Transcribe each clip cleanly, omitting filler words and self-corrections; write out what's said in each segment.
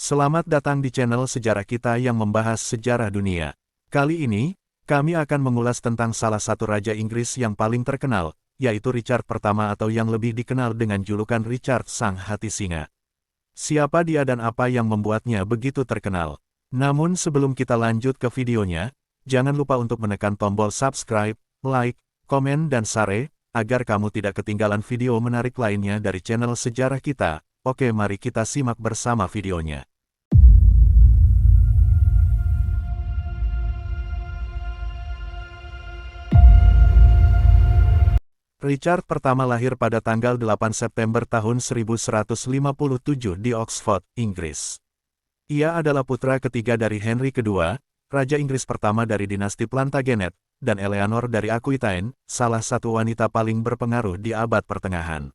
Selamat datang di channel sejarah kita yang membahas sejarah dunia. Kali ini, kami akan mengulas tentang salah satu Raja Inggris yang paling terkenal, yaitu Richard pertama atau yang lebih dikenal dengan julukan Richard Sang Hati Singa. Siapa dia dan apa yang membuatnya begitu terkenal? Namun sebelum kita lanjut ke videonya, jangan lupa untuk menekan tombol subscribe, like, komen dan share, agar kamu tidak ketinggalan video menarik lainnya dari channel sejarah kita. Oke, mari kita simak bersama videonya. Richard pertama lahir pada tanggal 8 September tahun 1157 di Oxford, Inggris. Ia adalah putra ketiga dari Henry II, Raja Inggris pertama dari dinasti Plantagenet, dan Eleanor dari Aquitaine, salah satu wanita paling berpengaruh di abad pertengahan.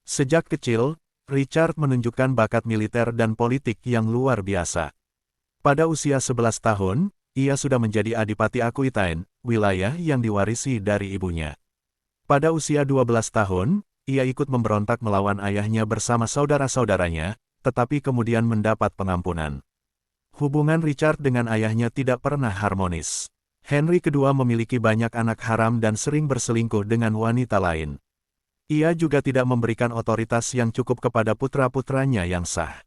Sejak kecil, Richard menunjukkan bakat militer dan politik yang luar biasa. Pada usia 11 tahun, ia sudah menjadi Adipati Aquitaine, wilayah yang diwarisi dari ibunya. Pada usia 12 tahun, ia ikut memberontak melawan ayahnya bersama saudara-saudaranya, tetapi kemudian mendapat pengampunan. Hubungan Richard dengan ayahnya tidak pernah harmonis. Henry II memiliki banyak anak haram dan sering berselingkuh dengan wanita lain. Ia juga tidak memberikan otoritas yang cukup kepada putra-putranya yang sah.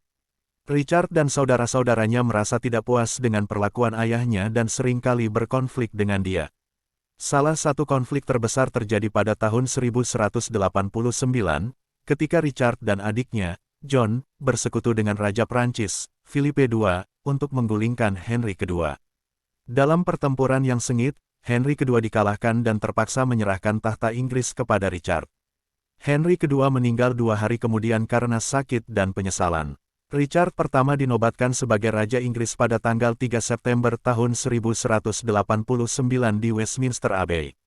Richard dan saudara-saudaranya merasa tidak puas dengan perlakuan ayahnya dan seringkali berkonflik dengan dia. Salah satu konflik terbesar terjadi pada tahun 1189, ketika Richard dan adiknya, John, bersekutu dengan Raja Prancis, Philippe II, untuk menggulingkan Henry II. Dalam pertempuran yang sengit, Henry II dikalahkan dan terpaksa menyerahkan tahta Inggris kepada Richard. Henry II meninggal 2 hari kemudian karena sakit dan penyesalan. Richard pertama dinobatkan sebagai Raja Inggris pada tanggal 3 September tahun 1189 di Westminster Abbey.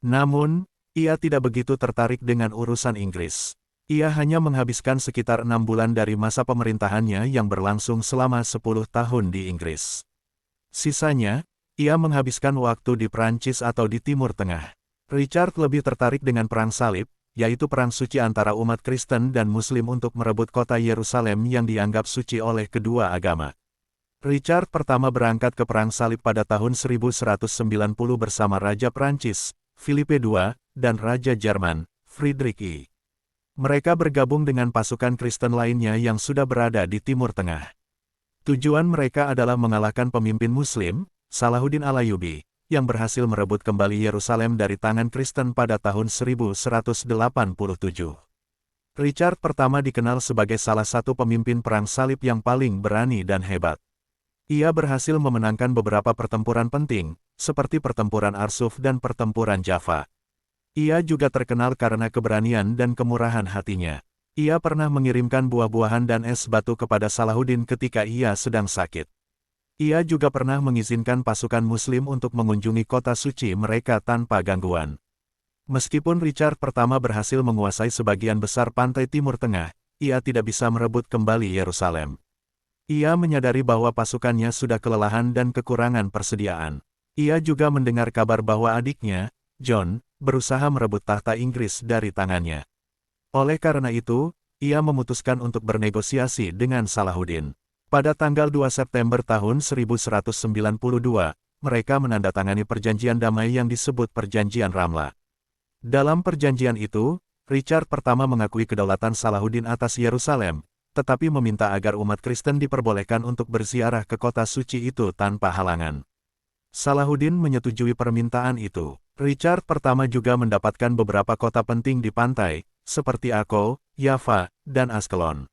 Namun, ia tidak begitu tertarik dengan urusan Inggris. Ia hanya menghabiskan sekitar 6 bulan dari masa pemerintahannya yang berlangsung selama 10 tahun di Inggris. Sisanya, ia menghabiskan waktu di Prancis atau di Timur Tengah. Richard lebih tertarik dengan Perang Salib, yaitu perang suci antara umat Kristen dan Muslim untuk merebut kota Yerusalem yang dianggap suci oleh kedua agama. Richard pertama berangkat ke Perang Salib pada tahun 1190 bersama Raja Prancis, Philippe II, dan Raja Jerman, Friedrich I. Mereka bergabung dengan pasukan Kristen lainnya yang sudah berada di Timur Tengah. Tujuan mereka adalah mengalahkan pemimpin Muslim, Salahuddin Alayubi, yang berhasil merebut kembali Yerusalem dari tangan Kristen pada tahun 1187. Richard pertama dikenal sebagai salah satu pemimpin perang salib yang paling berani dan hebat. Ia berhasil memenangkan beberapa pertempuran penting, seperti pertempuran Arsuf dan pertempuran Jaffa. Ia juga terkenal karena keberanian dan kemurahan hatinya. Ia pernah mengirimkan buah-buahan dan es batu kepada Salahuddin ketika ia sedang sakit. Ia juga pernah mengizinkan pasukan Muslim untuk mengunjungi kota suci mereka tanpa gangguan. Meskipun Richard pertama berhasil menguasai sebagian besar pantai Timur Tengah, ia tidak bisa merebut kembali Yerusalem. Ia menyadari bahwa pasukannya sudah kelelahan dan kekurangan persediaan. Ia juga mendengar kabar bahwa adiknya, John, berusaha merebut tahta Inggris dari tangannya. Oleh karena itu, ia memutuskan untuk bernegosiasi dengan Salahuddin. Pada tanggal 2 September tahun 1192, mereka menandatangani perjanjian damai yang disebut Perjanjian Ramla. Dalam perjanjian itu, Richard pertama mengakui kedaulatan Salahuddin atas Yerusalem, tetapi meminta agar umat Kristen diperbolehkan untuk berziarah ke kota suci itu tanpa halangan. Salahuddin menyetujui permintaan itu. Richard pertama juga mendapatkan beberapa kota penting di pantai, seperti Akko, Jaffa, dan Askelon.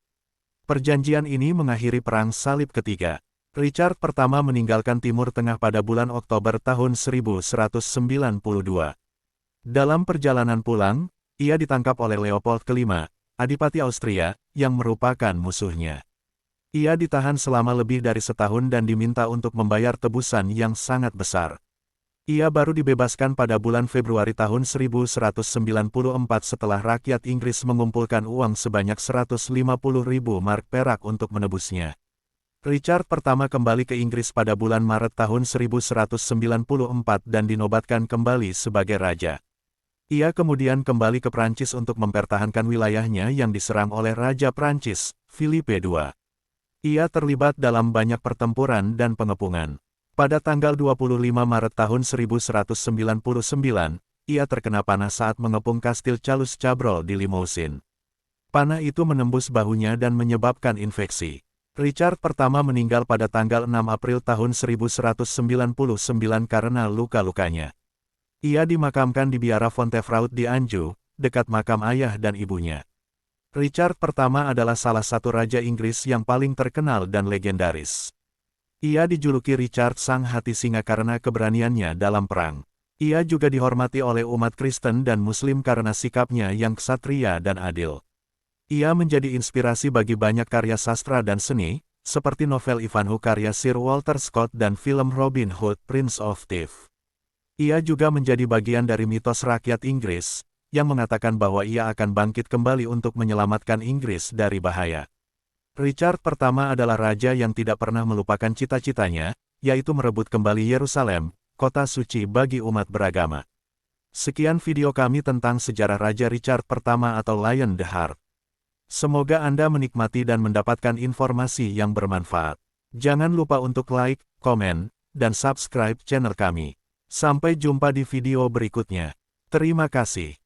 Perjanjian ini mengakhiri Perang Salib ketiga. Richard pertama meninggalkan Timur Tengah pada bulan Oktober tahun 1192. Dalam perjalanan pulang, ia ditangkap oleh Leopold V, Adipati Austria, yang merupakan musuhnya. Ia ditahan selama lebih dari setahun dan diminta untuk membayar tebusan yang sangat besar. Ia baru dibebaskan pada bulan Februari tahun 1194 setelah rakyat Inggris mengumpulkan uang sebanyak 150.000 mark perak untuk menebusnya. Richard pertama kembali ke Inggris pada bulan Maret tahun 1194 dan dinobatkan kembali sebagai raja. Ia kemudian kembali ke Prancis untuk mempertahankan wilayahnya yang diserang oleh Raja Prancis, Philippe II. Ia terlibat dalam banyak pertempuran dan pengepungan. Pada tanggal 25 Maret tahun 1199, ia terkena panah saat mengepung kastil Chalus Chabrol di Limousin. Panah itu menembus bahunya dan menyebabkan infeksi. Richard pertama meninggal pada tanggal 6 April tahun 1199 karena luka-lukanya. Ia dimakamkan di biara Fontevraud di Anjou, dekat makam ayah dan ibunya. Richard pertama adalah salah satu raja Inggris yang paling terkenal dan legendaris. Ia dijuluki Richard Sang Hati Singa karena keberaniannya dalam perang. Ia juga dihormati oleh umat Kristen dan Muslim karena sikapnya yang ksatria dan adil. Ia menjadi inspirasi bagi banyak karya sastra dan seni, seperti novel Ivanhoe karya Sir Walter Scott dan film Robin Hood, Prince of Thieves. Ia juga menjadi bagian dari mitos rakyat Inggris, yang mengatakan bahwa ia akan bangkit kembali untuk menyelamatkan Inggris dari bahaya. Richard pertama adalah raja yang tidak pernah melupakan cita-citanya, yaitu merebut kembali Yerusalem, kota suci bagi umat beragama. Sekian video kami tentang sejarah Raja Richard pertama atau Lion the Heart. Semoga Anda menikmati dan mendapatkan informasi yang bermanfaat. Jangan lupa untuk like, komen, dan subscribe channel kami. Sampai jumpa di video berikutnya. Terima kasih.